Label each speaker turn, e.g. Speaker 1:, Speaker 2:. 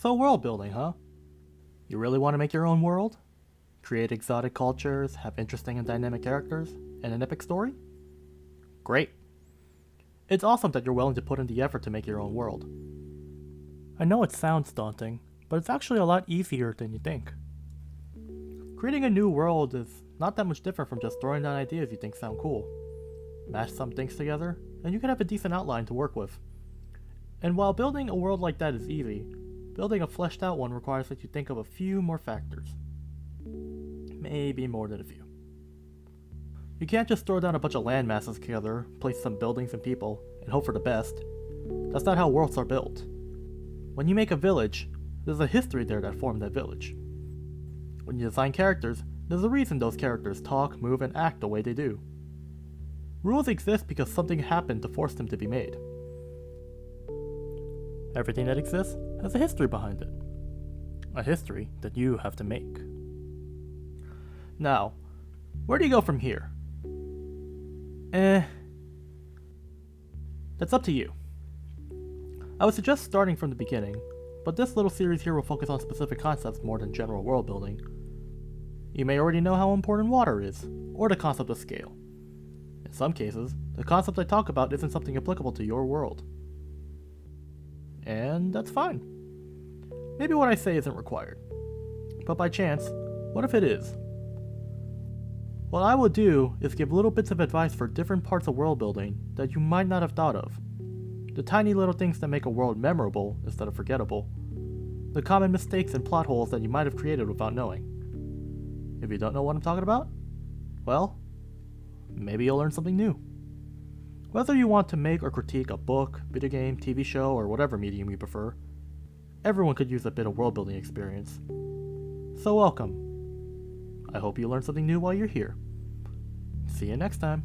Speaker 1: So world building, huh? You really want to make your own world? Create exotic cultures, have interesting and dynamic characters, and an epic story? Great. It's awesome that you're willing to put in the effort to make your own world. I know it sounds daunting, but it's actually a lot easier than you think. Creating a new world is not that much different from just throwing down ideas you think sound cool. Mash some things together, and you can have a decent outline to work with. And while building a world like that is easy, building a fleshed out one requires that you think of a few more factors. Maybe more than a few. You can't just throw down a bunch of land masses together, place some buildings and people, and hope for the best. That's not how worlds are built. When you make a village, there's a history there that formed that village. When you design characters, there's a reason those characters talk, move, and act the way they do. Rules exist because something happened to force them to be made. Everything that exists has a history behind it. A history that you have to make. Now, where do you go from here? That's up to you. I would suggest starting from the beginning, but this little series here will focus on specific concepts more than general world building. You may already know how important water is, or the concept of scale. In some cases, the concept I talk about isn't something applicable to your world. And that's fine. Maybe what I say isn't required. But by chance, what if it is? What I will do is give little bits of advice for different parts of world building that you might not have thought of. The tiny little things that make a world memorable instead of forgettable. The common mistakes and plot holes that you might have created without knowing. If you don't know what I'm talking about, well, maybe you'll learn something new. Whether you want to make or critique a book, video game, TV show, or whatever medium you prefer, everyone could use a bit of world building experience. So welcome. I hope you learned something new while you're here. See you next time.